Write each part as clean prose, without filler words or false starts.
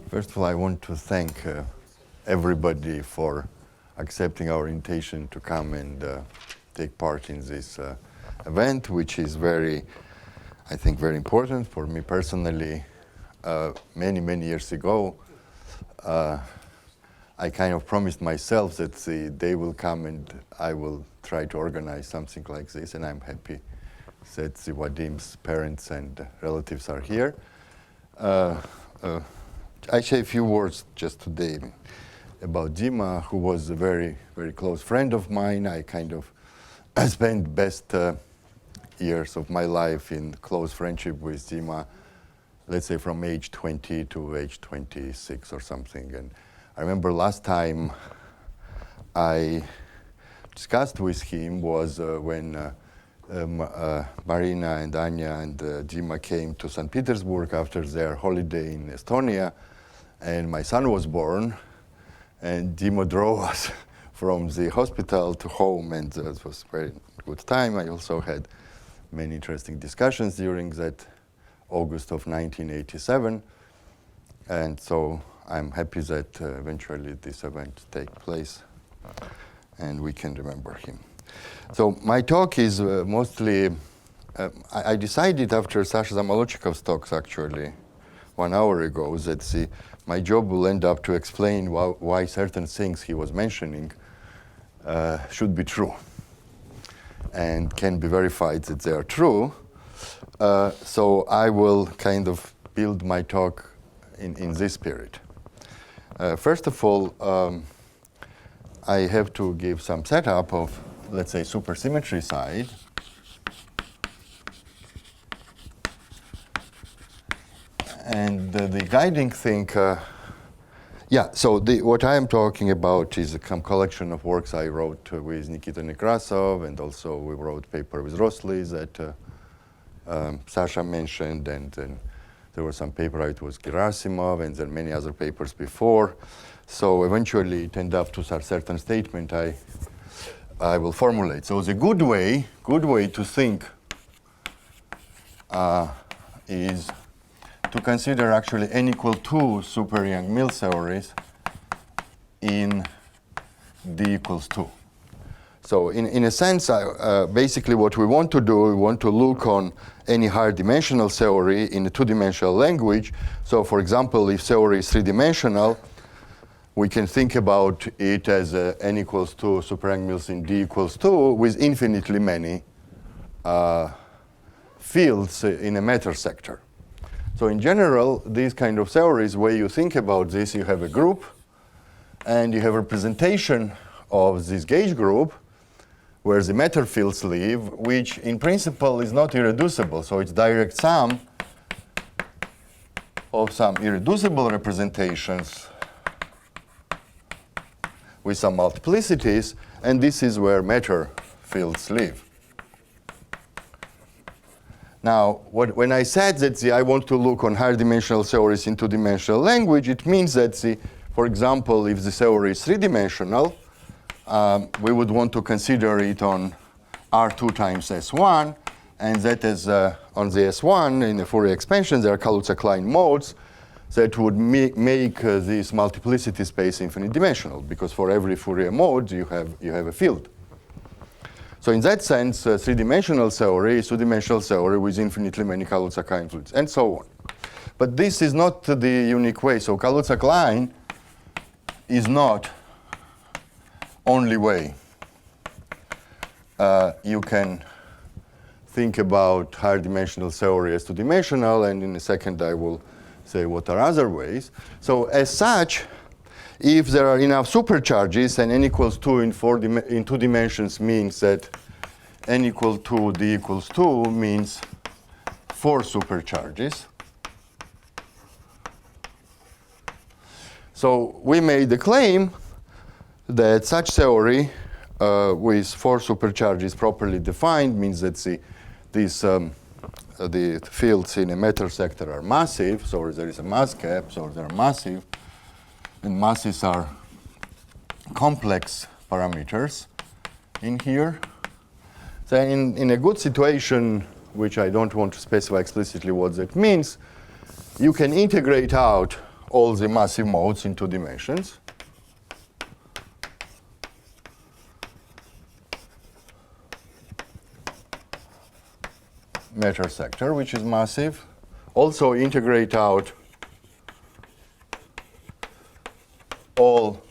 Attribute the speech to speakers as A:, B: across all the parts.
A: First of all, I want to thank everybody for accepting our invitation to come and take part in this event, which is I think, very important for me personally. Many years ago, I kind of promised myself that the day will come and I will try to organize something like this, and I'm happy that Vadim's parents and relatives are here. I say a few words just today about Dima, who was a very close friend of mine. I spent best years of my life in close friendship with Dima, let's say from age 20 to age 26 or something. And I remember last time I discussed with him was when Marina and Anya and Dima came to St. Petersburg after their holiday in Estonia, and my son was born, and Dima drove us from the hospital to home, and it was a very good time. I also had many interesting discussions during that August of 1987, and so I'm happy that eventually this event take place and we can remember him. So my talk is mostly, I decided after Sasha Zamolodchikov's talks actually 1 hour ago that my job will end up to explain why certain things he was mentioning should be true and can be verified that they are true. So I will kind of build my talk in this spirit. First of all, I have to give some setup of, let's say, supersymmetry side. And the guiding thing, so what I am talking about is a collection of works I wrote with Nikita Nekrasov, and also we wrote a paper with Rosli that Sasha mentioned, and then there was some paper out with Gerasimov, and then many other papers before. So eventually it ended up to a certain statement I will formulate. So the good way to think is to consider actually n equal 2 super Young-Mills theories in d equals 2. So in a sense, basically what we want to do, we want to look on any higher dimensional theory in a two-dimensional language. So for example, if theory is three-dimensional, we can think about it as n equals 2 super Young-Mills in d equals 2 with infinitely many fields in a matter sector. So in general, these kind of theories, where you think about this, you have a group, and you have representation of this gauge group, where the matter fields live, which in principle is not irreducible. So it's direct sum of some irreducible representations with some multiplicities, and this is where matter fields live. Now, when I said that I want to look on higher dimensional theories in two-dimensional language, it means that, for example, if the theory is three-dimensional, we would want to consider it on R2 times S1, and that is on the S1 in the Fourier expansion, there are Kaluza-Klein modes that would make this multiplicity space infinite dimensional, because for every Fourier mode you have a field. So in that sense, three-dimensional theory is two-dimensional theory with infinitely many Kaluza-Klein fluids, and so on. But this is not the unique way. So Kaluza-Klein is not only way you can think about higher dimensional theory as two-dimensional, and in a second I will say what are other ways. So as such, if there are enough supercharges, and n equals 2 in 2 dimensions means that n equal to d equals 2 means 4 supercharges. So we made the claim that such theory with 4 supercharges properly defined means that the fields in a matter sector are massive, so there is a mass gap, so they're massive, and masses are complex parameters in here. So in a good situation, which I don't want to specify explicitly what that means, you can integrate out all the massive modes in 2 dimensions. Matter sector, which is massive. Also integrate out all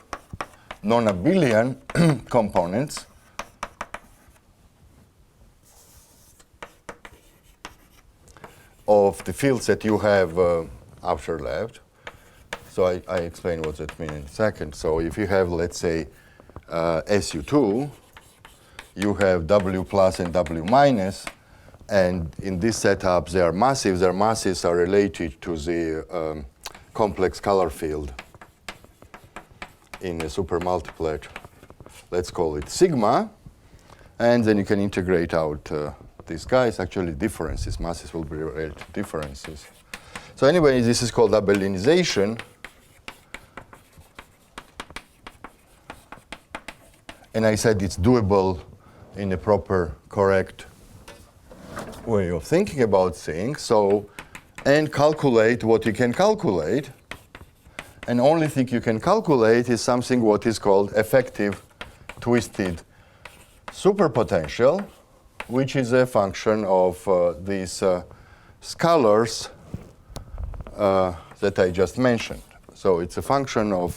A: non-abelian components of the fields that you have after left. So I explain what that means in a second. So if you have, let's say, SU2, you have W plus and W minus, and in this setup they are massive. Their masses are related to the complex color field in a supermultiplet. Let's call it sigma, and then you can integrate out these guys. Actually, differences, masses will be related to differences. So anyway, this is called abelianization. And I said it's doable in a proper, correct way of thinking about things. So, and calculate what you can calculate. And only thing you can calculate is something what is called effective twisted superpotential, which is a function of these scalars that I just mentioned. So it's a function of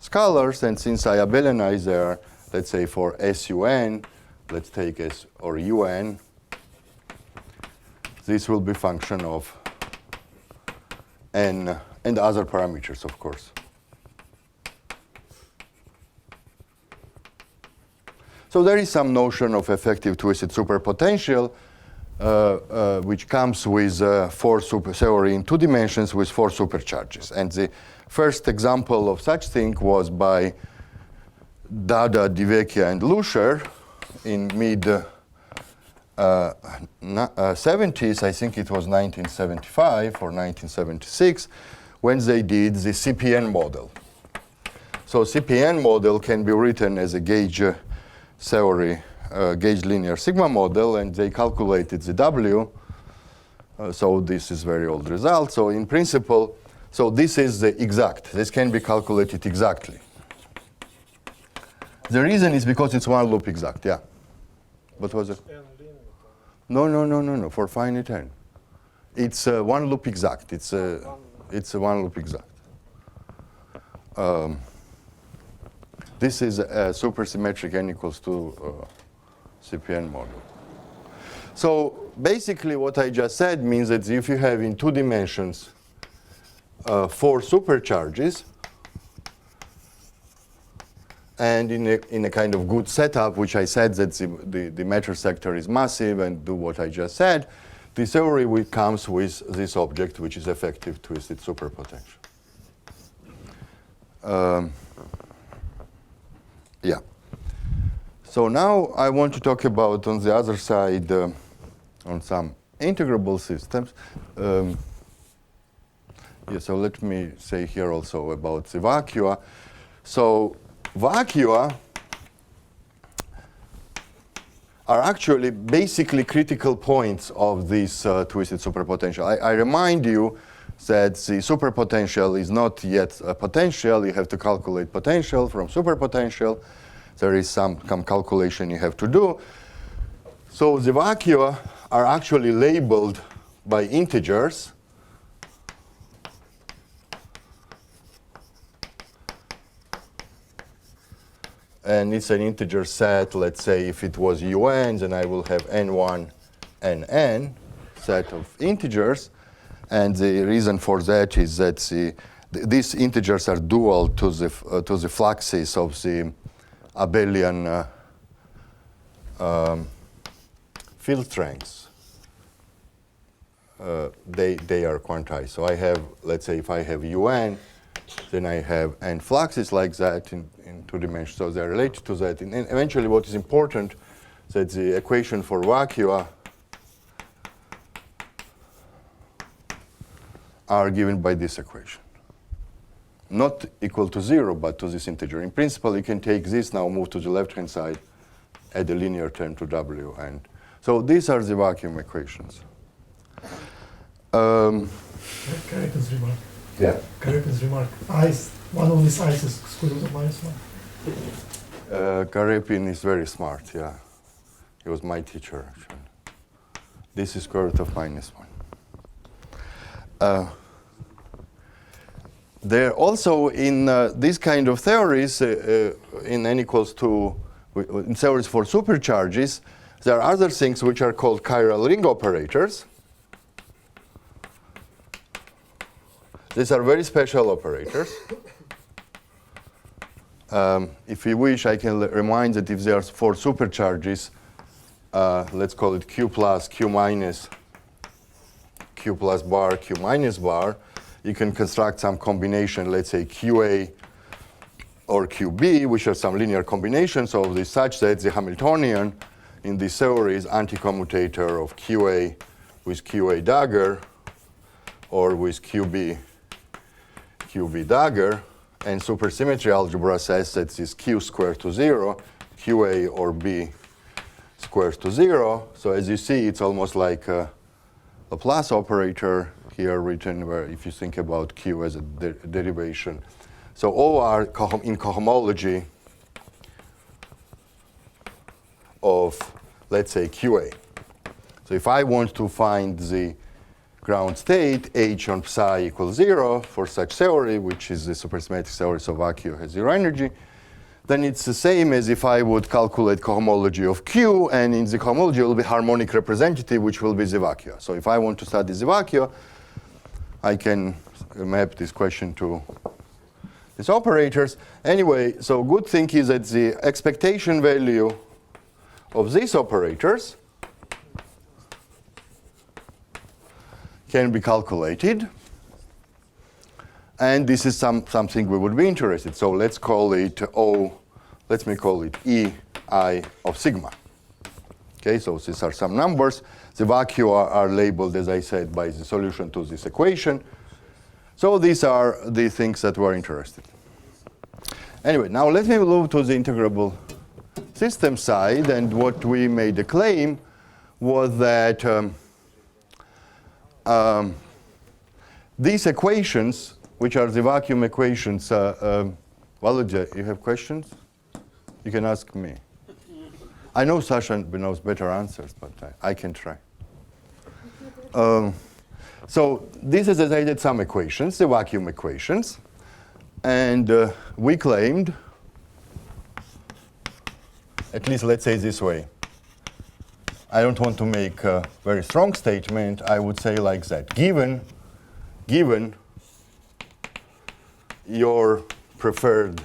A: scalars, and since I abelianize there, let's say for SUN, let's take S or UN, this will be function of N and other parameters, of course. So there is some notion of effective twisted superpotential, which comes with 4 theory in 2 dimensions with 4 supercharges. And the first example of such thing was by Dada, Divecchia, and Lusher in mid-70s, I think it was 1975 or 1976, when they did the CPN model. So CPN model can be written as a gauge theory, gauge linear sigma model, and they calculated the W. So this is very old result. So in principle, so this is the exact. This can be calculated exactly. The reason is because it's one loop exact, yeah. What was it? No. For finite n. It's one loop exact. It's a one loop exact. This is a supersymmetric n equals to CPN model. So basically what I just said means that if you have in 2 dimensions 4 supercharges, and in a kind of good setup, which I said that the matter sector is massive and do what I just said, the theory comes with this object, which is effective twisted superpotential. Yeah. So now I want to talk about, on the other side, on some integrable systems. So let me say here also about the vacua. So vacua are actually basically critical points of this twisted superpotential. I remind you that the superpotential is not yet a potential. You have to calculate potential from superpotential. There is some calculation you have to do. So the vacua are actually labeled by integers. And it's an integer set. Let's say if it was UN, then I will have n1 and n set of integers. And the reason for that is that these integers are dual to the fluxes of the abelian field strengths. They are quantized. So I have, let's say, if I have UN, then I have n fluxes like that in 2 dimensions. So they're related to that. And eventually, what is important is that the equation for vacua are given by this equation. Not equal to 0, but to this integer. In principle, you can take this now, move to the left-hand side, add a linear term to W. And so these are the vacuum equations.
B: Can I just remark?
A: Yeah.
B: Karepin's remark. One of these i's is square root of -1.
A: Karepin is very smart, yeah. He was my teacher, actually. This is square root of -1. There also in these kind of theories, in n equals 2, in theories for supercharges, there are other things which are called chiral ring operators. These are very special operators. If you wish, I can remind that if there are 4 supercharges, let's call it Q plus, Q minus, Q plus bar, Q minus bar, you can construct some combination, let's say QA or QB, which are some linear combinations of this such that the Hamiltonian in this theory is anti-commutator of QA with QA dagger or with QB dagger. And supersymmetry algebra says that this Q squared to 0, QA or B squares to 0. So as you see, it's almost like a Laplace operator here written where if you think about Q as a derivation. So all are in cohomology of, let's say, QA. So if I want to find the ground state, H on psi equals 0 for such theory, which is the supersymmetric theory, so vacuum has 0 energy, then it's the same as if I would calculate cohomology of Q, and in the cohomology it will be harmonic representative, which will be the vacuum. So if I want to study the vacuum, I can map this question to these operators. Anyway, so good thing is that the expectation value of these operators can be calculated. And this is something we would be interested. So let's call it let me call it EI of sigma. Okay, so these are some numbers. The vacuum are labeled, as I said, by the solution to this equation. So these are the things that we're interested in. Anyway, now let me move to the integrable system side. And what we made a claim was that these equations, which are the vacuum equations, Volodya, you have questions? You can ask me. I know Sasha knows better answers, but I can try. So this is, as I did, some equations, the vacuum equations. And we claimed, at least let's say this way, I don't want to make a very strong statement. I would say like that. Given your preferred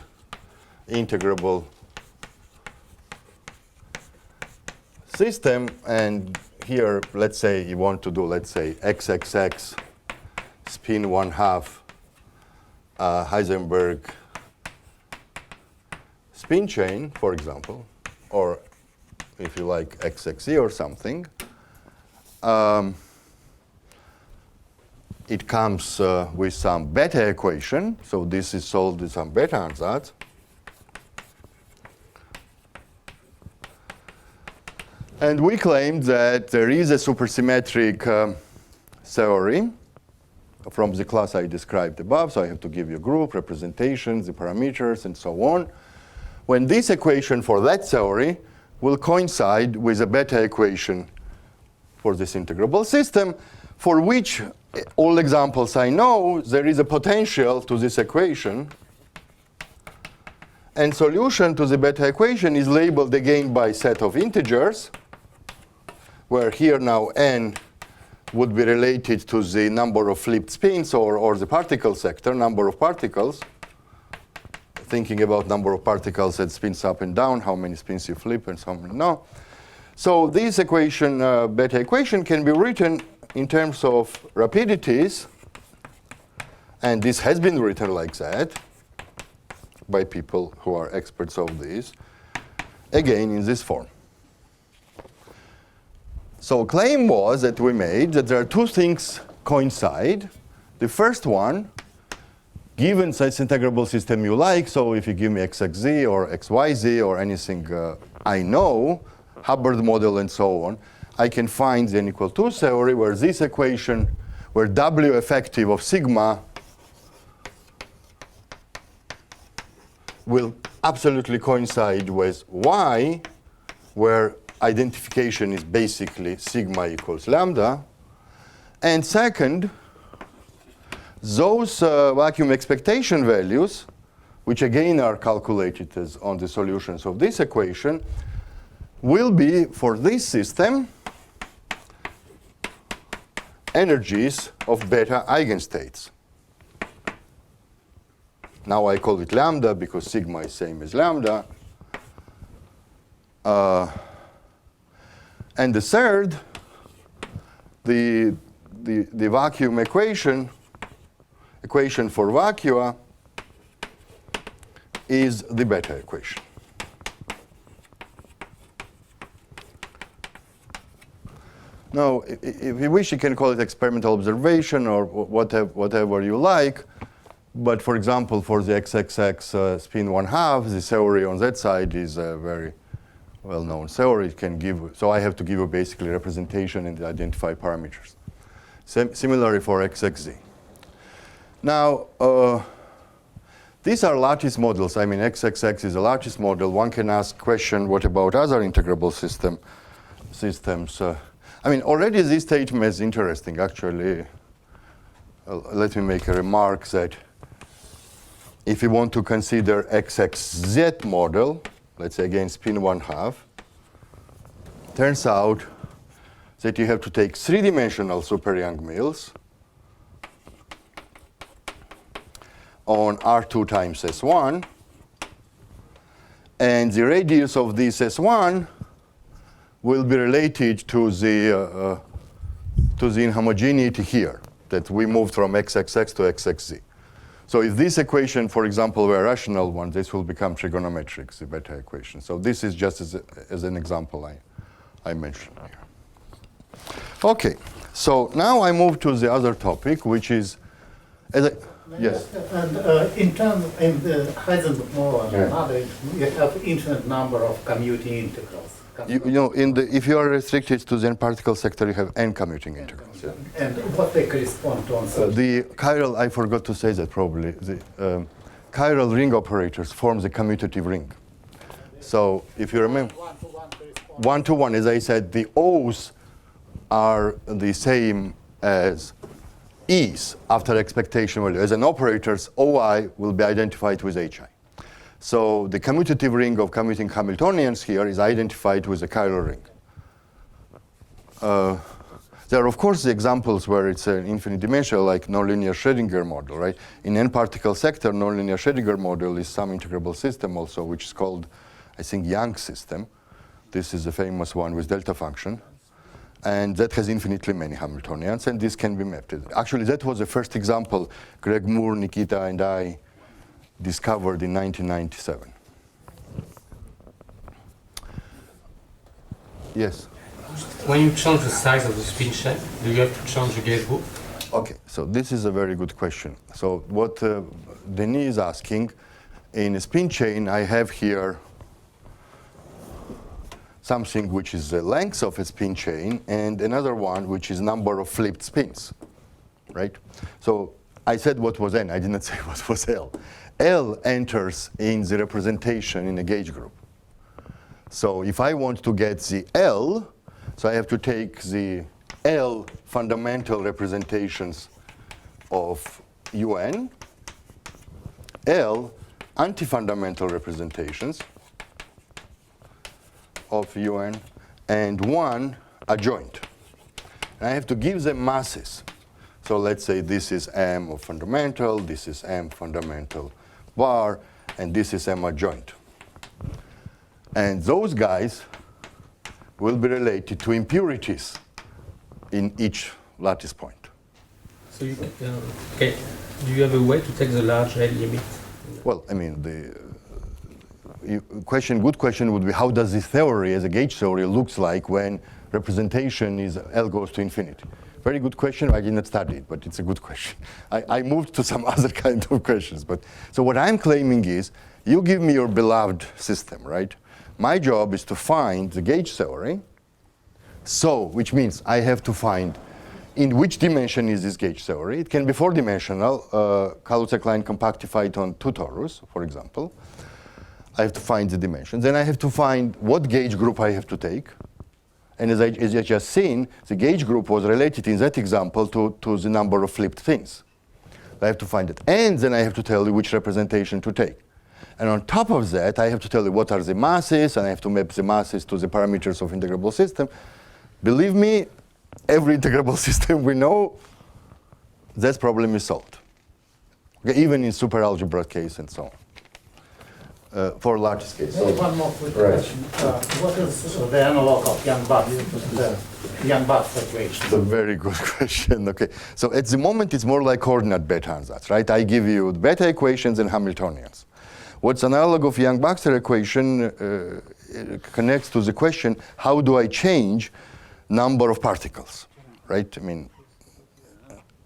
A: integrable system, and here, let's say you want to do, let's say, XXX spin 1/2 Heisenberg spin chain, for example, or if you like XXE or something, it comes with some beta equation. So this is solved with some beta ansatz. And we claimed that there is a supersymmetric theory from the class I described above. So I have to give you a group, representations, the parameters, and so on. When this equation for that theory will coincide with a beta equation for this integrable system, for which all examples I know, there is a potential to this equation. And solution to the beta equation is labeled again by set of integers, where here now n would be related to the number of flipped spins or the particle sector, number of particles. Thinking about number of particles that spins up and down, how many spins you flip and so on. No. So this equation, beta equation, can be written in terms of rapidities, and this has been written like that by people who are experts of this, again in this form. So claim was that we made that there are two things coincide. The first one, given such integrable system you like, so if you give me xxz or xyz or anything I know, Hubbard model and so on, I can find the n equal 2 theory where this equation, where W effective of sigma will absolutely coincide with Y, where identification is basically sigma equals lambda. And second, those vacuum expectation values, which again are calculated as on the solutions of this equation, will be, for this system, energies of beta eigenstates. Now I call it lambda because sigma is same as lambda. And the third, the vacuum equation for vacua is the beta equation. Now, if you wish, you can call it experimental observation or whatever you like. But for example, for the XXX spin 1/2, the theory on that side is a very well-known theory. It can give, so I have to give you basically representation and identify parameters. Similarly for XXZ. Now, these are lattice models. I mean, XXX is a lattice model. One can ask question, what about other integrable systems? I mean, already this statement is interesting, actually. Let me make a remark that if you want to consider XXZ model, let's say again spin 1/2, turns out that you have to take three-dimensional super Young mills on R2 times S1, and the radius of this S1 will be related to the inhomogeneity here, that we moved from XXX to XXZ. So if this equation, for example, were a rational one, this will become trigonometric, the beta equation. So this is just as an example I mentioned here. Okay, so now I move to the other topic, which is, yes?
C: And in the Heisenberg model and other, you have infinite number of commuting integrals.
A: You know, if you are restricted to the n-particle sector, you have n commuting integrals. Yeah.
C: And what they correspond to on
A: the chiral, I forgot to say that probably. The chiral ring operators form the commutative ring. So if you remember, one-to-one, as I said, the O's are the same as E's after expectation value. As an operators, OI will be identified with HI. So the commutative ring of commuting Hamiltonians here is identified with a chiral ring. There are, of course, the examples where it's an infinite dimensional, like nonlinear Schrödinger model, right? In n-particle sector, nonlinear Schrödinger model is some integrable system also, which is called, I think, Young's system. This is a famous one with delta function. And that has infinitely many Hamiltonians, and this can be mapped. Actually, that was the first example Greg Moore, Nikita, and I discovered in 1997. Yes?
D: When you change the size of the spin chain, do you have to change the gate group?
A: Okay, so this is a very good question. So what Denis is asking, in a spin chain, I have here something which is the length of a spin chain, and another one which is number of flipped spins, right? So I said what was n, I did not say what was L. L enters in the representation in a gauge group. So if I want to get the L, so I have to take the L fundamental representations of UN, L anti-fundamental representations of UN, and one adjoint. And I have to give them masses. So let's say this is M of fundamental, this is M fundamental bar, and this is M adjoint. And those guys will be related to impurities in each lattice point.
D: So you okay. Do you have a way to take the large L limit?
A: Well, I mean, the good question would be, how does this theory as a gauge theory looks like when representation is L goes to infinity? Very good question. I did not study it, but it's a good question. I moved to some other kind of questions. But so what I'm claiming is, you give me your beloved system, right? My job is to find the gauge theory. So, which means I have to find in which dimension is this gauge theory. It can be four-dimensional, Kaluza-Klein compactified on 2 torus, for example. I have to find the dimensions. Then I have to find what gauge group I have to take. And as I just seen, the gauge group was related in that example to the number of flipped things. I have to find it. And then I have to tell you which representation to take. And on top of that, I have to tell you what are the masses, and I have to map the masses to the parameters of integrable system. Believe me, every integrable system we know, that problem is solved. Okay, even in superalgebra case and so on. For large scale.
C: Maybe one more quick question. What is the analog of Young-Bucks, the Young-Bucks equation?
A: It's a very good question. Okay, so at the moment it's more like coordinate beta ansatz, right? I give you beta equations and Hamiltonians. What's analog of Young-Baxter equation connects to the question: how do I change number of particles, right? I mean,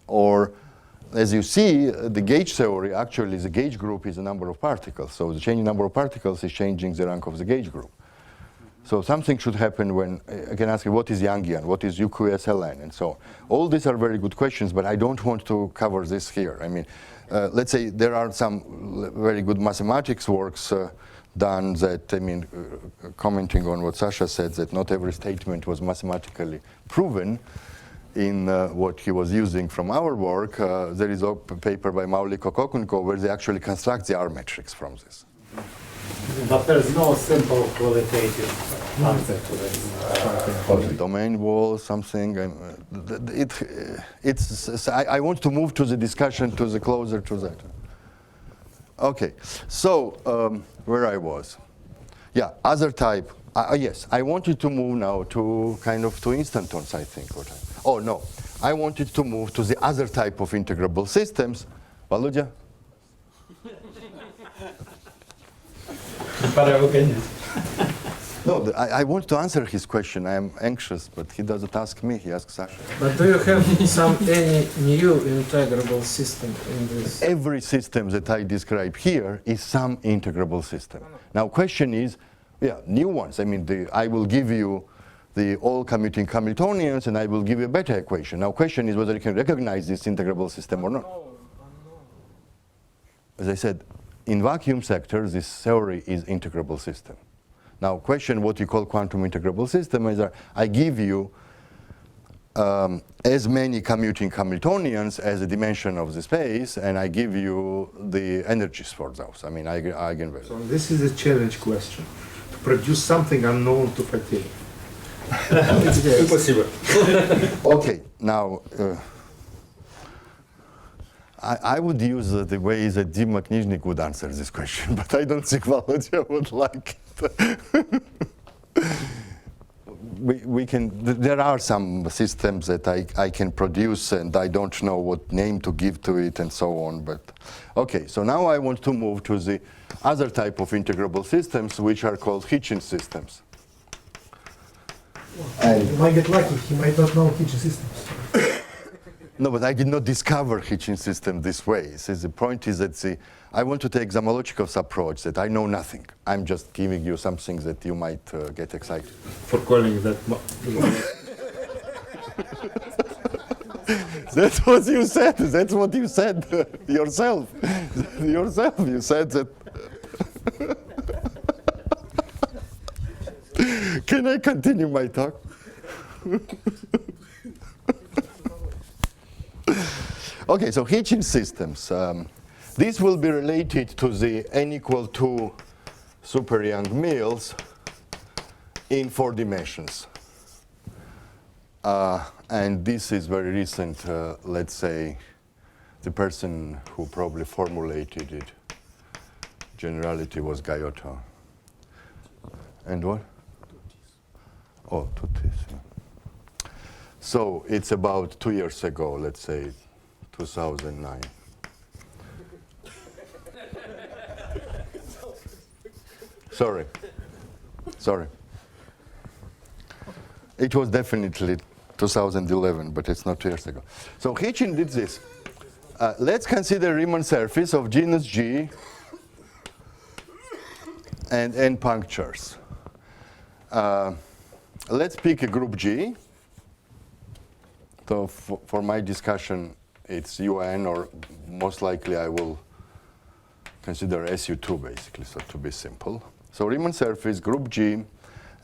A: or as you see, the gauge theory, actually the gauge group is a number of particles. So the changing number of particles is changing the rank of the gauge group. So something should happen when, I can ask you, what is Youngian, what is UQSLN, and so on. All these are very good questions, but I don't want to cover this here. I mean, let's say there are some very good mathematics works done that, I mean, commenting on what Sasha said, that not every statement was mathematically proven. In what he was using from our work, there is a paper by Mauli Kokokunko where they actually construct the R matrix from this.
C: But there's no simple qualitative answer to this.
A: Domain wall, something. I want to move to the discussion to the closer to that. Okay, so where I was. Yeah, other type. Yes, I wanted to move now to kind of to instantons, I think. Oh, no. I wanted to move to the other type of integrable systems. Volodya? No, I want to answer his question. I am anxious, but he doesn't ask me. He asks Sasha.
E: But do you have any new integrable system in this?
A: Every system that I describe here is some integrable system. Now, question is, yeah, new ones. I mean, I will give you the all commuting Hamiltonians, and I will give you a beta equation. Now, question is whether you can recognize this integrable system or not. As I said, in vacuum sector, this theory is integrable system. Now, question what you call quantum integrable system is I give you as many commuting Hamiltonians as the dimension of the space, and I give you the energies for those. I mean, eigenvalues.
F: So this is a challenge question. To produce something unknown to fatigue.
D: Impossible.
A: Okay, now I would use the way that Dima Knizhnik would answer this question, but I don't think Volodya would like it. There are some systems that I can produce, and I don't know what name to give to it and so on. But okay, so now I want to move to the other type of integrable systems, which are called Hitchin systems.
B: And you might get lucky, he might not know Hitchin systems.
A: No, but I did not discover Hitchin system this way. So the point is that I want to take Zamolodchikov's approach that I know nothing. I'm just giving you something that you might get excited.
F: For calling that.
A: That's what you said. That's what you said yourself. Yourself, you said that. Can I continue my talk? Okay, so Hitchin systems. This will be related to the n equal 2 super Young-Mills in 4 dimensions. And this is very recent, let's say, the person who probably formulated it, generality was Gayoto. And what? Oh, Tutis. Yeah. So it's about 2 years ago, let's say 2009. Sorry. It was definitely 2011, but it's not 2 years ago. So Hitchin did this. Let's consider Riemann surface of genus G and n punctures. Let's pick a group G. So for my discussion, it's UN, or most likely I will consider SU2 basically, so to be simple. So Riemann surface, group G,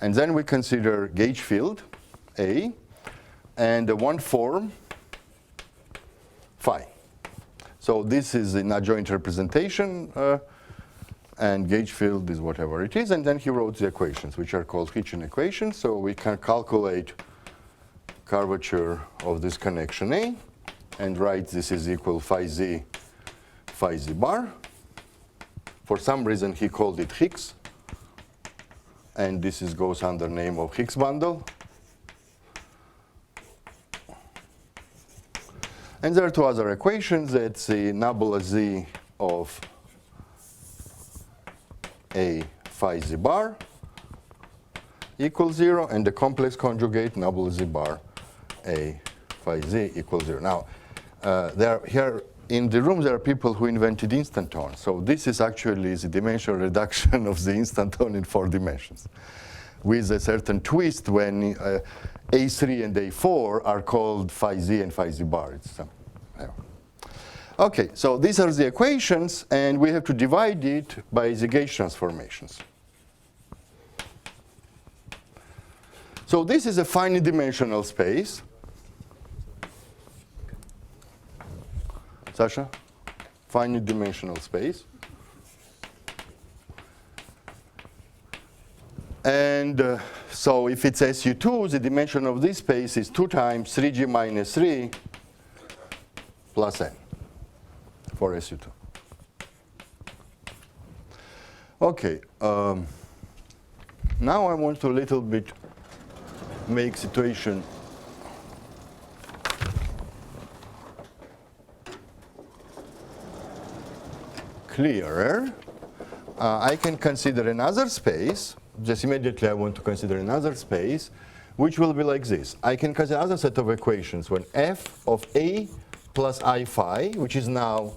A: and then we consider gauge field, A, and one form, phi. So this is an adjoint representation, and gauge field is whatever it is, and then he wrote the equations, which are called Hitchin equations, so we can calculate curvature of this connection A, and write this is equal phi z bar. For some reason he called it Higgs, and this goes under name of Higgs bundle. And there are two other equations. It's the nabla z of A phi z bar equals 0, and the complex conjugate nabla z bar A phi z equals 0. Now, here in the room there are people who invented instanton. So this is actually the dimensional reduction of the instanton in 4 dimensions, with a certain twist when A3 and A4 are called phi z and phi z bar. Okay, so these are the equations, and we have to divide it by the gauge transformations. So this is a finite dimensional space. Sasha? Finite dimensional space. And so if it's SU2, the dimension of this space is 2 times 3g minus 3 plus n for SU2. Okay, now I want to a little bit make situation clearer. I can consider another space. Just immediately I want to consider another space, which will be like this. I can consider another set of equations when f of a plus I phi, which is now,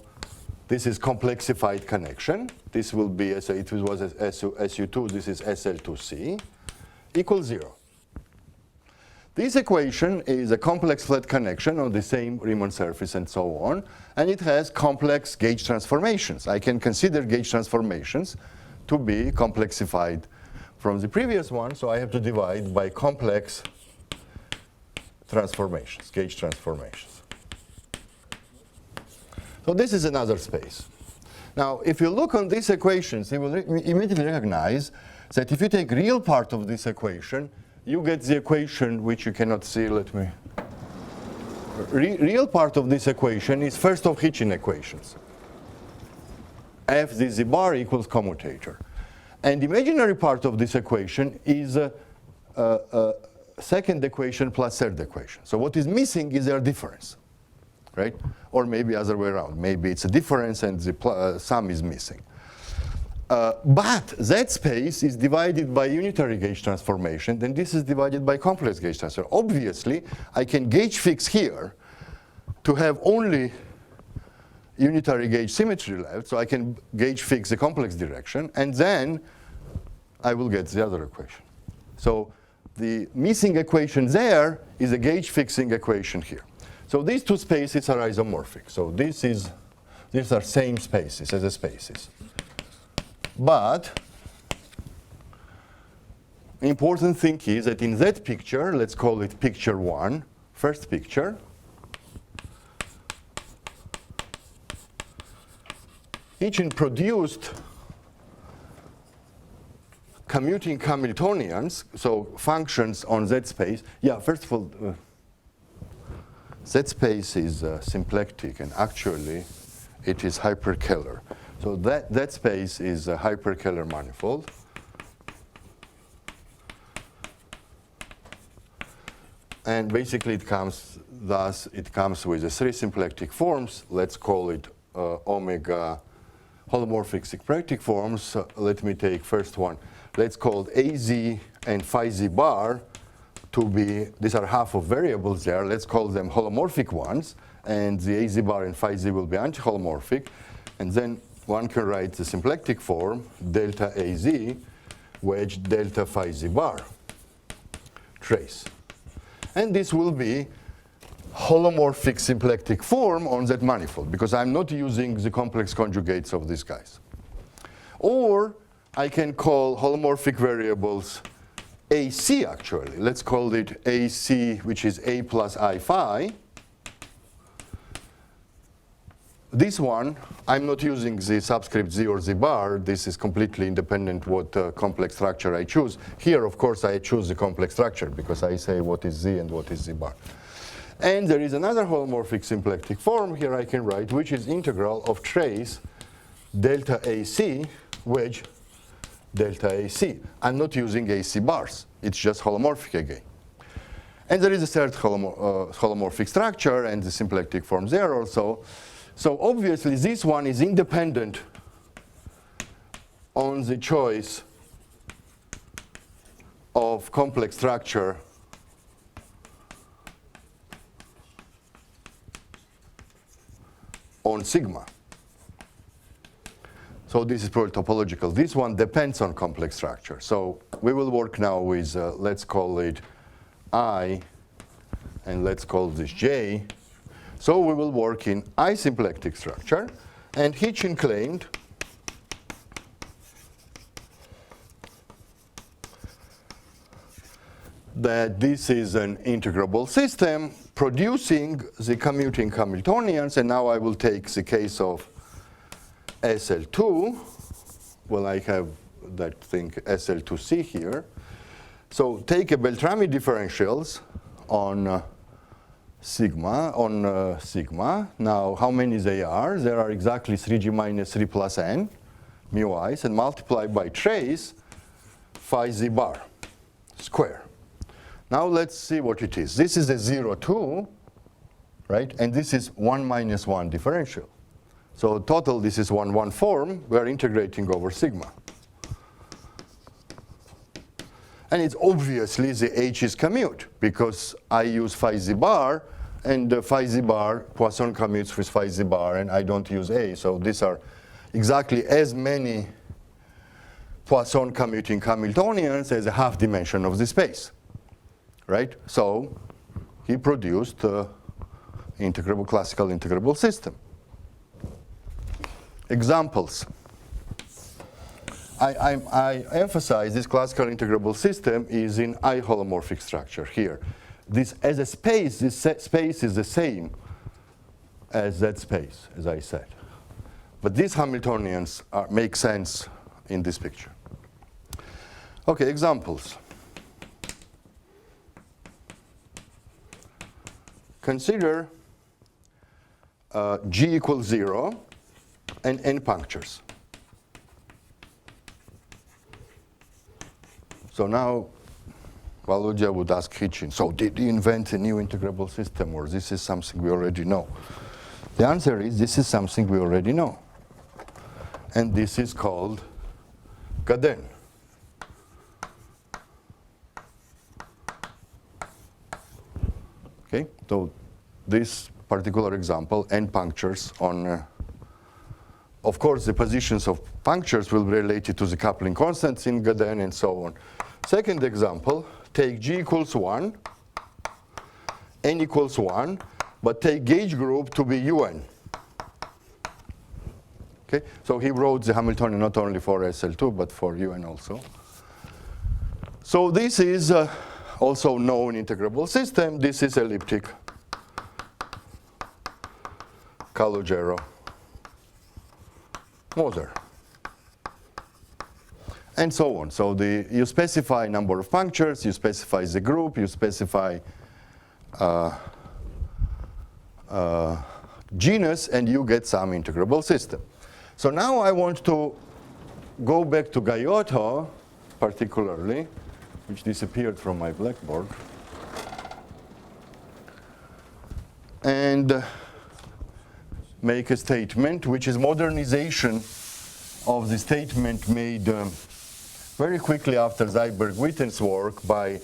A: this is complexified connection. This will be, so it was SU2, this is SL2C, equals 0. This equation is a complex flat connection on the same Riemann surface and so on, and it has complex gauge transformations. I can consider gauge transformations to be complexified from the previous one, so I have to divide by complex transformations, gauge transformations. So this is another space. Now, if you look on these equations, you will immediately recognize that if you take real part of this equation, you get the equation which you cannot see. Let me. Real part of this equation is first of Hitchin equations. F z bar equals commutator. And the imaginary part of this equation is second equation plus third equation. So what is missing is their difference, right? Or maybe other way around. Maybe it's a difference and the sum is missing. But that space is divided by unitary gauge transformation, then this is divided by complex gauge transformation. Obviously, I can gauge fix here to have only unitary gauge symmetry left, so I can gauge fix the complex direction, and then I will get the other equation. So the missing equation there is a gauge fixing equation here. So these two spaces are isomorphic. So these are same spaces as the spaces. But the important thing is that in that picture, let's call it picture 1, first picture, Hitchin produced commuting Hamiltonians, so functions on Z space. Yeah, first of all, Z space is symplectic, and actually it is hyperkähler. So that space is a hyperkähler manifold. And basically it comes with the 3 symplectic forms. Let's call it omega holomorphic symplectic forms. Let me take first one. Let's call it AZ and phi z bar to be, these are half of variables there. Let's call them holomorphic ones. And the AZ bar and phi z will be anti-holomorphic. And then one can write the symplectic form, delta AZ, wedge delta phi z bar, trace. And this will be holomorphic symplectic form on that manifold, because I'm not using the complex conjugates of these guys. Or I can call holomorphic variables AC actually. Let's call it AC, which is A plus I phi. This one, I'm not using the subscript Z or Z bar. This is completely independent what complex structure I choose. Here, of course, I choose the complex structure because I say what is Z and what is Z bar. And there is another holomorphic symplectic form here I can write, which is integral of trace delta AC wedge delta AC. I'm not using AC bars. It's just holomorphic again. And there is a third holomorphic structure, and the symplectic forms there also. So obviously, this one is independent on the choice of complex structure on sigma. So this is purely topological. This one depends on complex structure. So we will work now with, let's call it I, and let's call this J. So we will work in I-symplectic structure, and Hitchin claimed that this is an integrable system producing the commuting Hamiltonians, and now I will take the case of SL2. Well, I have that thing SL2C here. So take a Beltrami differentials on sigma. Now, how many they are? There are exactly 3g minus 3 plus n mu i's, and multiply by trace phi z bar square. Now let's see what it is. This is a 0, 2, right? And this is 1 minus 1 differential. So total, this is 1, 1 form. We're integrating over sigma. And it's obviously the H is commute, because I use phi z bar, and phi z bar, Poisson commutes with phi z bar, and I don't use A. So these are exactly as many Poisson commuting Hamiltonians as a half dimension of the space, right? So he produced integrable, classical integrable system. Examples. I emphasize this classical integrable system is in I holomorphic structure here. This as a space, this space is the same as that space, as I said. But these Hamiltonians make sense in this picture. Okay, examples. Consider G equals 0 and n punctures. So now Valuja would ask Hitchin, so did he invent a new integrable system, or this is something we already know? The answer is this is something we already know. And this is called Gaden. Okay, so this particular example, n punctures on, of course, the positions of punctures will be related to the coupling constants in Gaden and so on. Second example, take G equals 1, n equals 1, but take gauge group to be UN. Okay, so he wrote the Hamiltonian not only for SL2, but for UN also. So this is also known integrable system. This is elliptic Calogero Moser. And so on. So you specify number of punctures, you specify the group, you specify genus, and you get some integrable system. So now I want to go back to Gaiotto, particularly, which disappeared from my blackboard, and make a statement which is modernization of the statement made very quickly after Zyberg-Witten's work by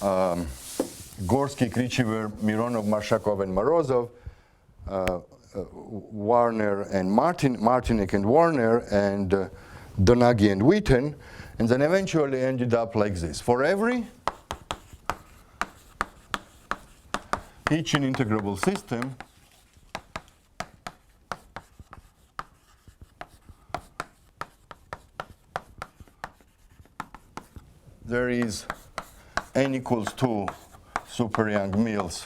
A: Gorsky, Krichiver, Mironov, Marshakov, and Morozov, Warner and Martinek and Warner, and Donaghy and Witten, and then eventually ended up like this. For every Hitchin integrable system, there is n equals 2 super Young Mills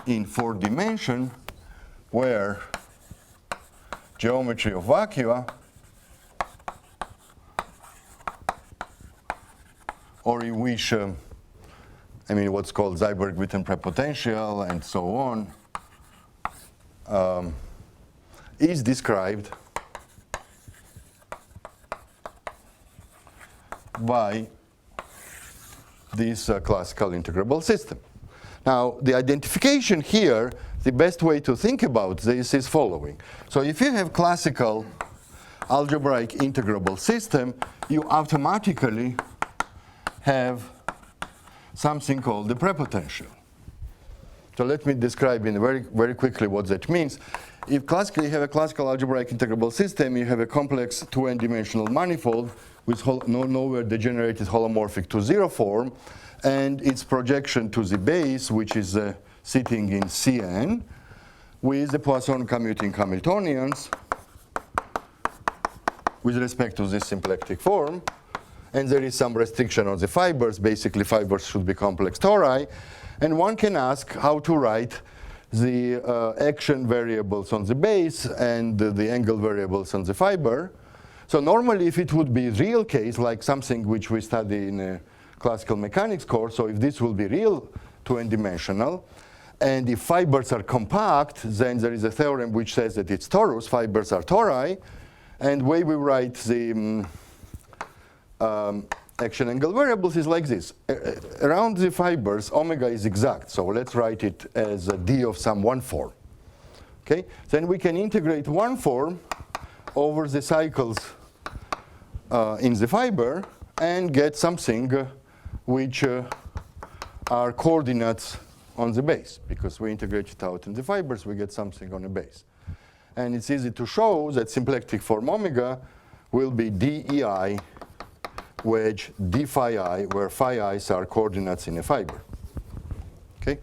A: in 4 dimension, where geometry of vacua, or in which, what's called Seiberg-Witten prepotential and so on, is described by this classical integrable system. Now, the identification here, the best way to think about this is following. So if you have classical algebraic integrable system, you automatically have something called the prepotential. So let me describe in very, very quickly what that means. If classically you have a classical algebraic integrable system, you have a complex 2n-dimensional manifold with nowhere degenerated holomorphic to 0 form, and its projection to the base, which is sitting in Cn, with the Poisson commuting Hamiltonians with respect to this symplectic form. And there is some restriction on the fibers. Basically, fibers should be complex tori. And one can ask how to write the action variables on the base and the angle variables on the fiber. So normally, if it would be real case, like something which we study in a classical mechanics course, so if this will be real 2n-dimensional, and if fibers are compact, then there is a theorem which says that it's torus, fibers are tori, and the way we write the action angle variables is like this. Around the fibers, omega is exact, so let's write it as a d of some one form. Okay? Then we can integrate one form over the cycles in the fiber and get something which are coordinates on the base. Because we integrate it out in the fibers, we get something on the base. And it's easy to show that symplectic form omega will be dEi wedge d phi I, where phi i's are coordinates in a fiber. Okay?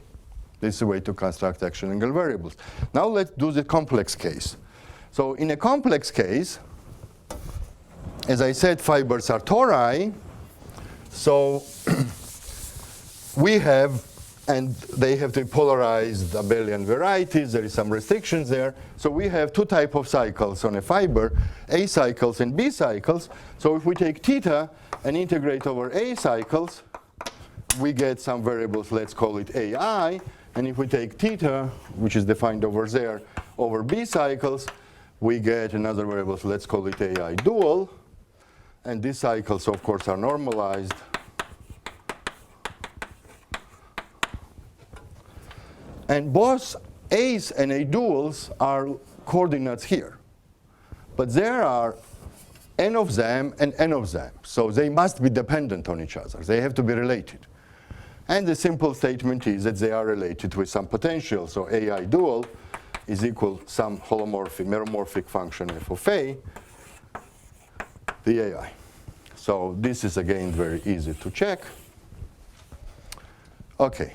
A: This is a way to construct action angle variables. Now let's do the complex case. So in a complex case, as I said, fibers are tori. So we have, and they have the polarized abelian varieties. There is some restrictions there. So we have two types of cycles on a fiber, A cycles and B cycles. So if we take theta and integrate over A cycles, we get some variables, let's call it AI. And if we take theta, which is defined over there, over B cycles, we get another variable, so let's call it AI dual. And these cycles, of course, are normalized. And both A's and A duals are coordinates here. But there are n of them and n of them. So they must be dependent on each other. They have to be related. And the simple statement is that they are related with some potential. So AI dual is equal to some holomorphic, meromorphic function f of A, the AI. So this is, again, very easy to check. OK.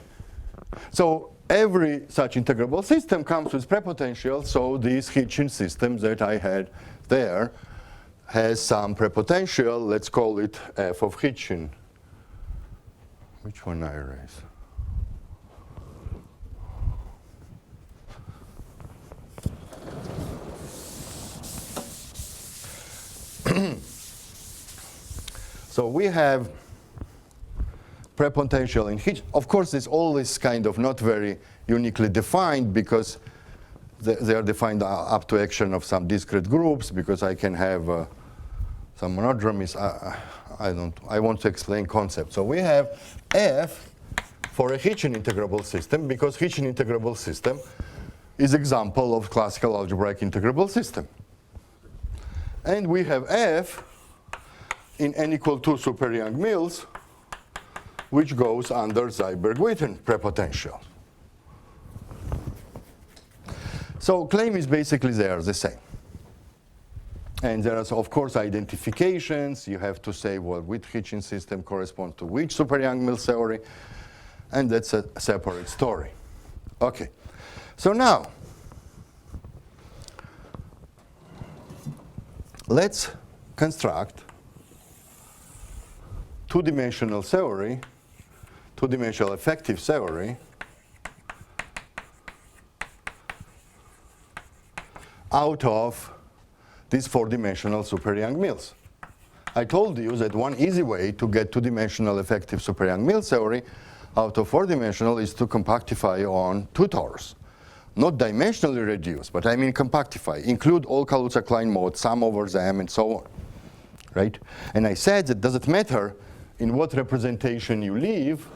A: So every such integrable system comes with prepotential. So this Hitchin system that I had there has some prepotential. Let's call it f of Hitchin. Which one I erase? So we have prepotential in Hitchin. Of course, it's always kind of not very uniquely defined because they are defined up to action of some discrete groups, because I can have some monodromies. I want to explain concepts. So we have F for a Hitchin integrable system, because Hitchin integrable system is example of classical algebraic integrable system. And we have F in n equal to super Young Mills, which goes under Seiberg-Witten prepotential. So claim is basically they are the same. And there are, of course, identifications. You have to say, well, which Hitchin system corresponds to which super Young Mills theory. And that's a separate story. OK. So now, let's construct two-dimensional theory, two-dimensional effective theory out of these four-dimensional super-Young-Mills. I told you that one easy way to get two-dimensional effective super-Young-Mills theory out of four-dimensional is to compactify on two torus. Not dimensionally reduce, but I mean compactify. Include all Kaluza-Klein modes, sum over them, and so on. Right? And I said that doesn't matter in what representation you leave.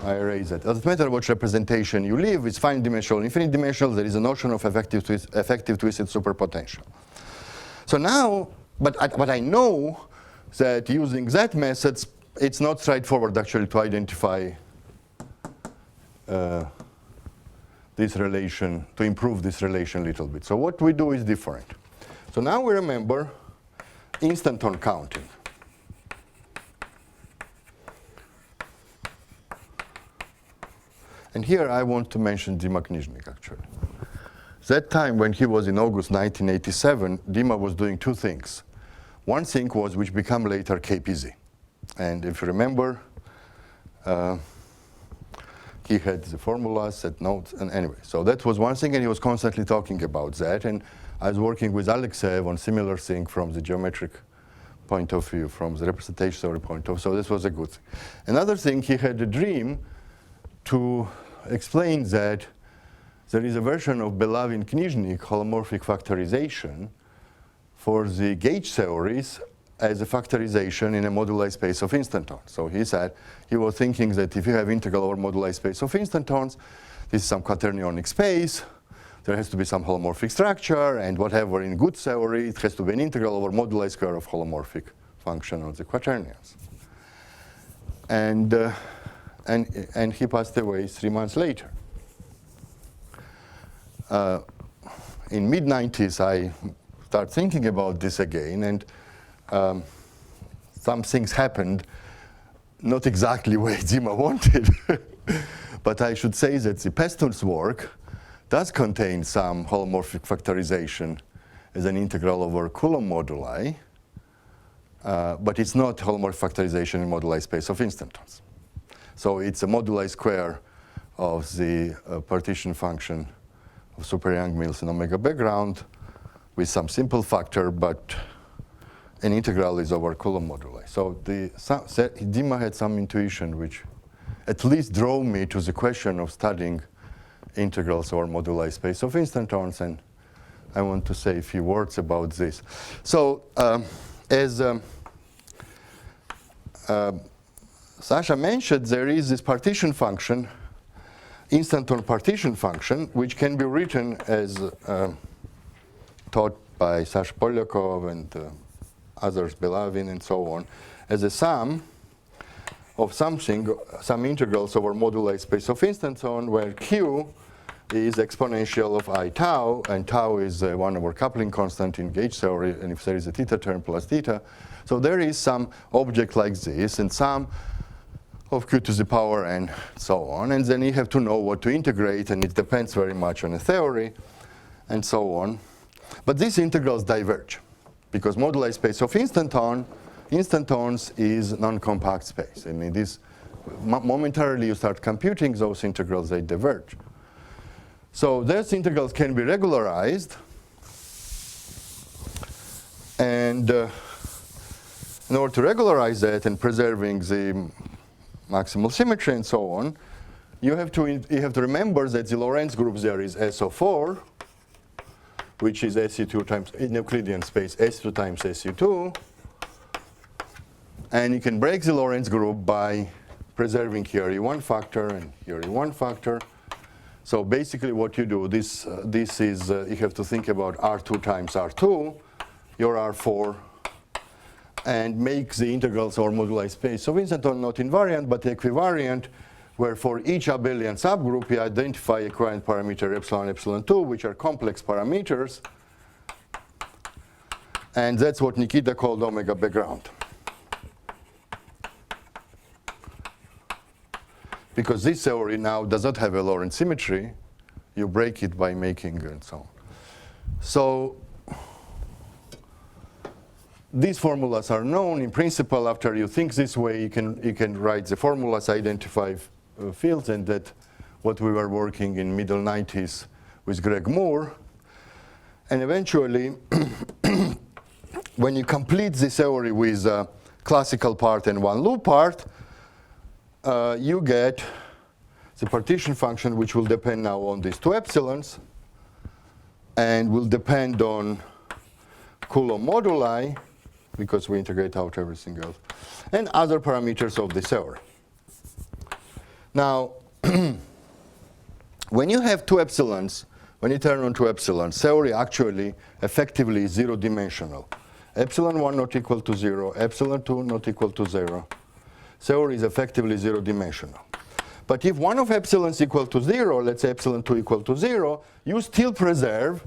A: I erase that. Doesn't matter what representation you leave. It's finite dimensional, infinite dimensional. There is a notion of effective twisted superpotential. So now, but I know that using that method, it's not straightforward actually to identify this relation, to improve this relation a little bit. So what we do is different. So now we remember instanton counting. And here I want to mention Dima Knizhnik actually. That time when he was in August 1987, Dima was doing two things. One thing was which became later KPZ. And if you remember, he had the formulas, set notes, and anyway. So that was one thing, and he was constantly talking about that. And I was working with Alexeyev on similar thing from the geometric point of view, from the representation theory point of view. So this was a good thing. Another thing, he had a dream to explain that there is a version of Belavin-Knizhnik holomorphic factorization for the gauge theories as a factorization in a moduli space of instantons. So he said he was thinking that if you have integral over moduli space of instantons, this is some quaternionic space, there has to be some holomorphic structure, and whatever in good theory, it has to be an integral over moduli square of holomorphic function of the quaternions. And he passed away 3 months later. In mid-90s, I started thinking about this again, and some things happened, not exactly where Dima wanted, but I should say that the Pestun's work does contain some holomorphic factorization as an integral over Coulomb moduli, but it's not holomorphic factorization in moduli space of instantons. So it's a moduli square of the partition function of super-Young-Mills in omega background with some simple factor, but an integral is over Coulomb moduli. So Dima had some intuition which at least drove me to the question of studying integrals over moduli space of instantons, and I want to say a few words about this. So as Sasha mentioned, there is this partition function, instanton partition function, which can be written as taught by Sasha Polyakov and others, Belavin and so on, as a sum of something, some integrals over moduli space of instanton, where Q is exponential of I tau, and tau is 1 over coupling constant in gauge theory, and if there is a theta term plus theta. So there is some object like this, and some of Q to the power n, so on. And then you have to know what to integrate, and it depends very much on the theory, and so on. But these integrals diverge, because moduli space of instantons is non-compact space. I mean, this momentarily you start computing those integrals, they diverge. So those integrals can be regularized, and in order to regularize that and preserving the maximal symmetry and so on, you have to remember that the Lorentz group there is SO4, which is SU2 times in Euclidean space SU2 times SU2, and you can break the Lorentz group by preserving here E1 factor and here E1 factor. So basically what you do, this is, you have to think about R2 times R2, your R4, and make the integrals over moduli space of instanton not invariant, but equivariant, where for each abelian subgroup you identify equivalent parameter epsilon, epsilon2, which are complex parameters. And that's what Nikita called omega background. Because this theory now does not have a Lorentz symmetry, you break it by making and so on. So these formulas are known. In principle, after you think this way, you can write the formulas, identify fields, and that what we were working in middle 90s with Greg Moore. And eventually, when you complete this theory with a classical part and one loop part, you get the partition function, which will depend now on these two epsilons and will depend on Coulomb moduli, because we integrate out everything else, and other parameters of the theory. Now, when you have two epsilons, when you turn on two epsilons, theory actually effectively is zero-dimensional. Epsilon 1 not equal to 0, epsilon 2 not equal to 0. Theory is effectively zero-dimensional. But if one of epsilons equal to 0, let's say epsilon 2 equal to 0, you still preserve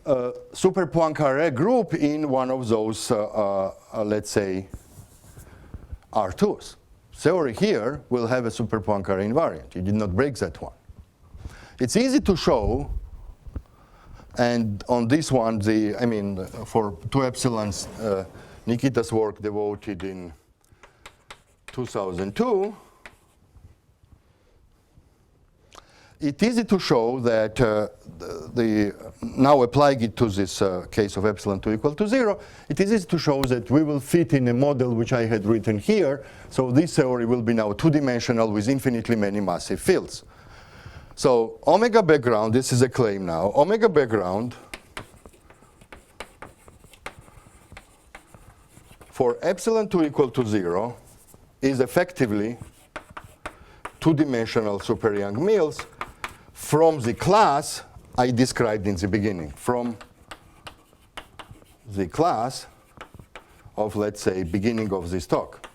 A: a super Poincare group in one of those, let's say, R2s. Theory here will have a super Poincare invariant. You did not break that one. It's easy to show, and on this one, for two epsilons, Nikita's work devoted in 2002, it's easy to show that now applying it to this case of epsilon 2 equal to 0, it is easy to show that we will fit in a model which I had written here. So this theory will be now two-dimensional with infinitely many massive fields. So omega background, this is a claim now, omega background for epsilon 2 equal to 0 is effectively two-dimensional super Young-Mills from the class I described in the beginning, from the class of, let's say, beginning of this talk.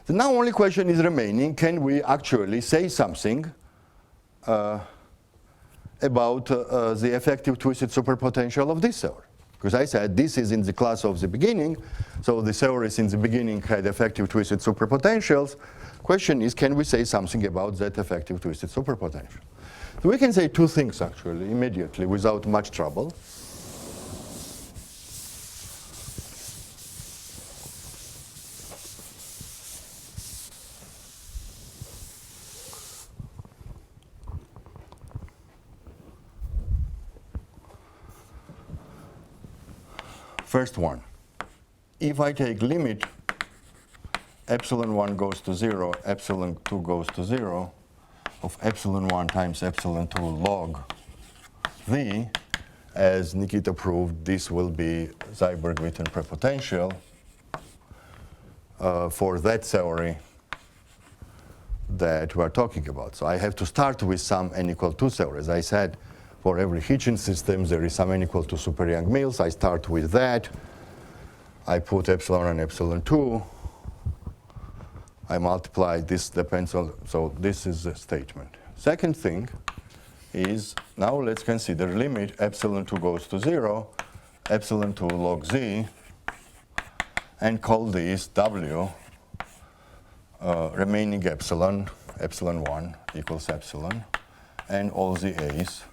A: The now only question is remaining, can we actually say something about the effective twisted superpotential of this theory? Because I said this is in the class of the beginning, so the theories in the beginning had effective twisted superpotentials. Question is, can we say something about that effective twisted superpotential? So we can say two things actually immediately without much trouble. First one, if I take limit epsilon 1 goes to 0, epsilon 2 goes to 0, of epsilon 1 times epsilon 2 log v, as Nikita proved, this will be Seiberg-Witten prepotential for that theory that we are talking about. So I have to start with some n equal to theory. As I said, for every Hitchin system, there is some n equal to super Young-Mills. I start with that. I put epsilon and epsilon 2. I multiply, this depends on, so this is the statement. Second thing is, now let's consider limit epsilon 2 goes to 0, epsilon 2 log z, and call this w, remaining epsilon, epsilon 1 equals epsilon, and all the a's,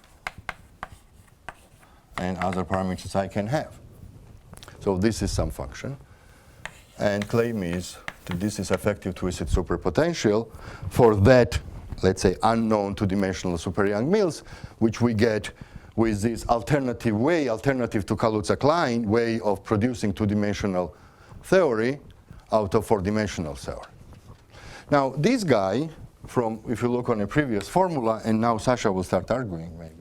A: and other parameters I can have. So this is some function. And claim is that this is effective twisted superpotential for that, let's say, unknown two-dimensional super Young-Mills, which we get with this alternative way, alternative to Kaluza-Klein way of producing two-dimensional theory out of four-dimensional theory. Now, this guy, from, if you look on a previous formula, and now Sasha will start arguing maybe,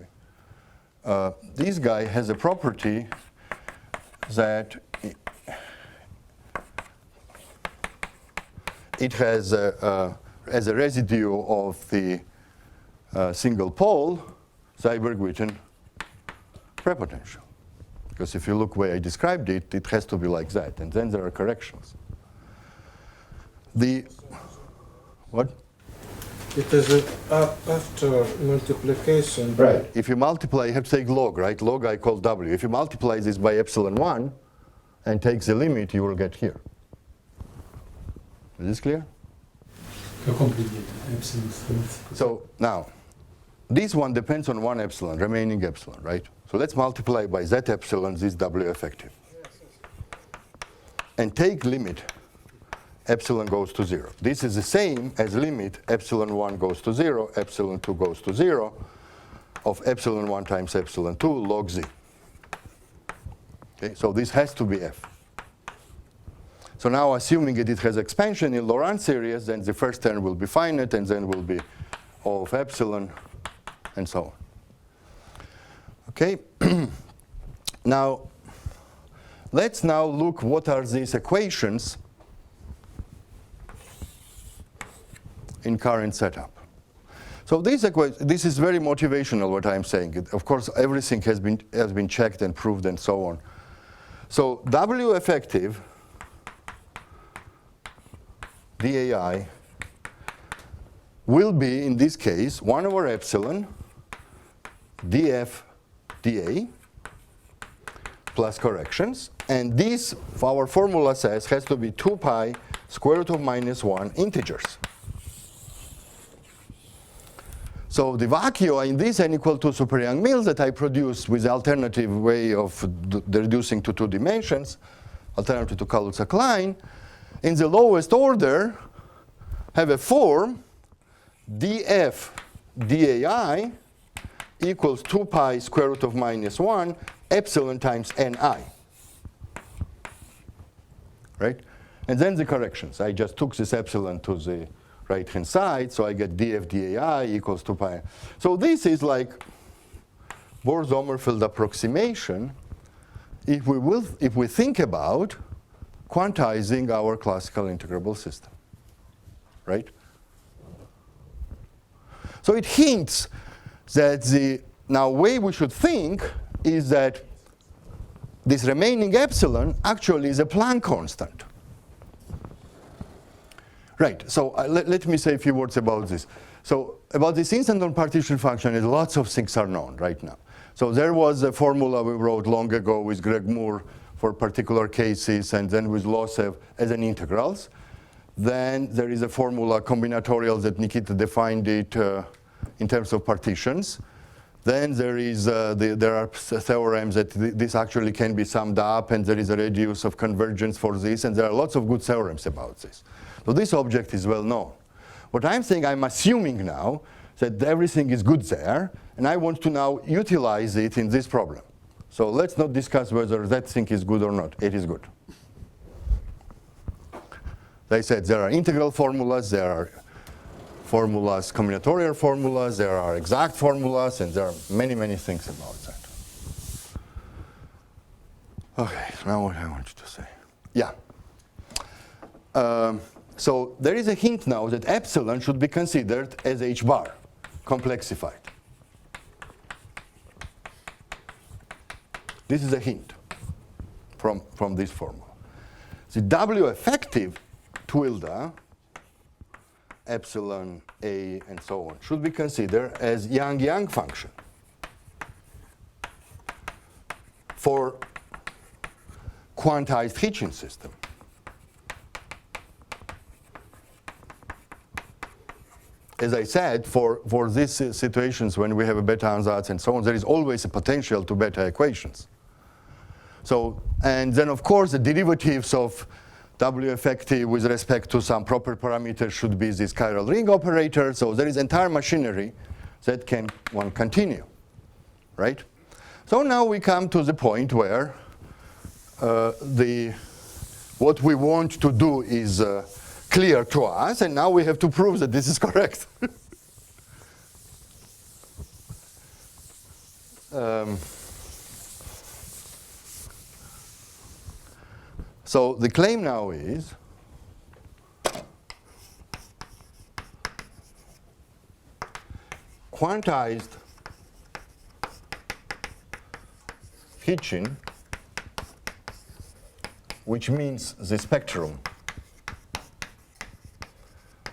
A: this guy has a property that it has, as a residue of the single pole, Seiberg-Witten prepotential. Because if you look where I described it, it has to be like that, and then there are corrections. What?
E: It is after multiplication.
A: Right. If you multiply, you have to take log, right? Log I call w. If you multiply this by epsilon 1 and take the limit, you will get here. Is this clear?
G: How complicated epsilon.
A: So now, this one depends on one epsilon, remaining epsilon, right? So let's multiply by z epsilon this W effective. And take limit epsilon goes to 0. This is the same as limit epsilon 1 goes to 0, epsilon 2 goes to 0 of epsilon 1 times epsilon 2 log z. Okay, so this has to be f. So now assuming that it has expansion in Laurent series, then the first term will be finite, and then will be O of epsilon, and so on. Okay? Now, let's now look what are these equations in current setup. So this is very motivational what I'm saying. Of course, everything has been checked and proved and so on. So W effective dAI will be, in this case, 1 over epsilon df dA plus corrections. And this, our formula says, has to be 2 pi square root of minus 1 integers. So the vacuum in this n equal to super Young-Mills that I produced with the alternative way of reducing to 2 dimensions, alternative to Kaluza-Klein, in the lowest order have a form df dAI equals 2 pi square root of minus 1 epsilon times ni. Right? And then the corrections. I just took this epsilon to the right-hand side, so I get df dAI equals 2 pi. So this is like Bohr-Sommerfeld approximation if we think about quantizing our classical integrable system, right? So it hints that the now way we should think is that this remaining epsilon actually is a Planck constant. Right, so let me say a few words about this. So about this instant partition function, lots of things are known right now. So there was a formula we wrote long ago with Greg Moore for particular cases, and then with Losev as an integrals. Then there is a formula combinatorial that Nikita defined it in terms of partitions. Then there is there are theorems that this actually can be summed up, and there is a radius of convergence for this, and there are lots of good theorems about this. So this object is well known. What I'm saying, I'm assuming now that everything is good there, and I want to now utilize it in this problem. So let's not discuss whether that thing is good or not. It is good. They said there are integral formulas, there are formulas, combinatorial formulas, there are exact formulas, and there are many, many things about that. Okay, so now what I want to say. Yeah. So there is a hint now that epsilon should be considered as h bar, complexified. This is a hint from this formula. The W effective tilde, epsilon a, and so on, should be considered as Yang-Yang function for quantized Hitchin system. As I said, for these situations when we have a beta ansatz and so on, there is always a potential to beta equations. So, and then of course the derivatives of W effective with respect to some proper parameters should be this chiral ring operator. So there is entire machinery that can one continue, right? So now we come to the point where what we want to do is clear to us, and now we have to prove that this is correct. So the claim now is quantized Hitchin, which means the spectrum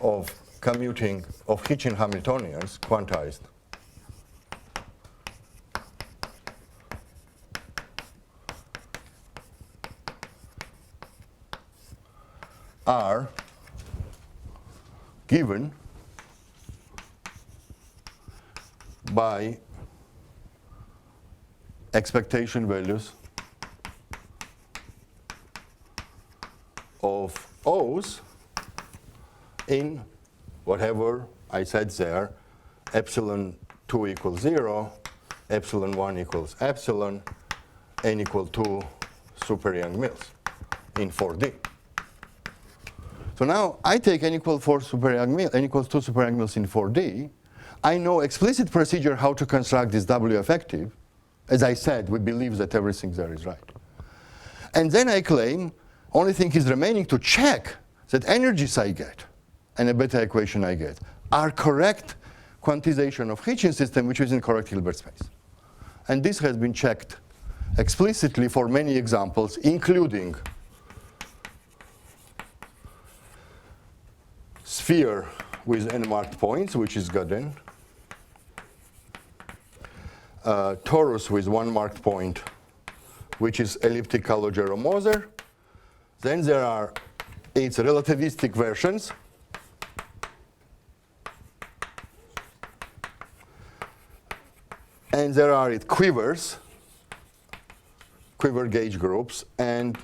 A: of commuting of Hitchin Hamiltonians quantized are by expectation values of O's in whatever I said there, epsilon 2 equals 0, epsilon 1 equals epsilon, n equal 2 super Young-Mills in 4D. So now I take n equals 4 super Young-Mills, n equals 2 super Young-Mills in 4D. I know explicit procedure how to construct this W effective. As I said, we believe that everything there is right. And then I claim only thing is remaining to check that energies I get and a beta equation I get are correct quantization of Hitchin system, which is in correct Hilbert space. And this has been checked explicitly for many examples, including sphere with n-marked points, which is Godin, torus with 1 marked point, which is elliptic Calogero-Moser. Then there are its relativistic versions. And there are its quivers, quiver gauge groups, and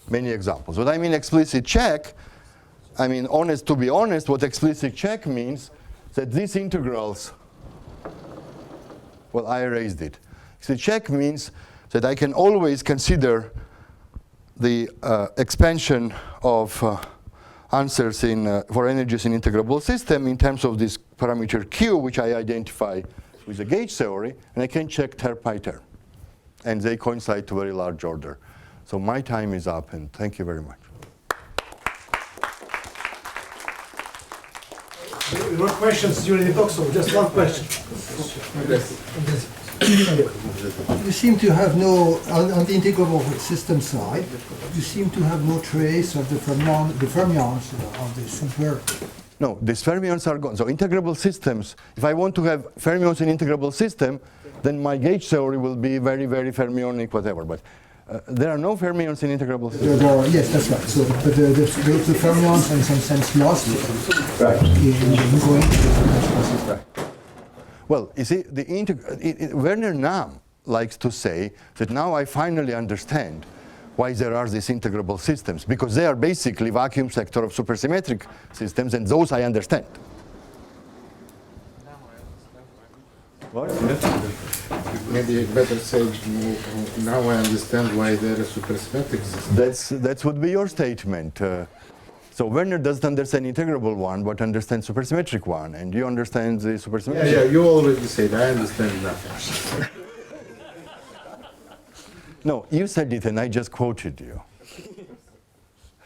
A: many examples. What I mean explicit check, I mean honest, to be honest, what explicit check means that these integrals, well, I erased it. Explicit check means that I can always consider the expansion of answers for energies in integrable system in terms of this parameter Q, which I identify with the gauge theory, and I can check term by term. And they coincide to very large order. So my time is up, and thank you very much.
B: There were questions during the talk, so just one question.
G: You seem to have no, on the integrable system side, you seem to have no trace of the fermions of the super.
A: No, these fermions are gone. So integrable systems, if I want to have fermions in integrable system, then my gauge theory will be very, very fermionic, whatever. But there are no fermions in integrable systems.
G: Yes, that's right. So, but the fermions, in some sense, lost
A: Right.
G: in going to the process.
A: Right. Well, you see, Werner Nahm likes to say that now I finally understand why there are these integrable systems, because they are basically vacuum sector of supersymmetric systems, and those I understand. What?
F: Maybe better say, now I understand why there are supersymmetric systems.
A: That would be your statement. So Werner doesn't understand integrable one, but understands supersymmetric one, and you understand the supersymmetric.
F: Yeah, you already said, I understand nothing.
A: No, you said it, and I just quoted you.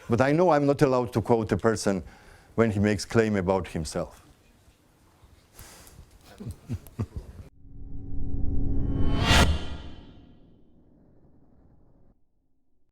A: But I know I'm not allowed to quote a person when he makes claim about himself.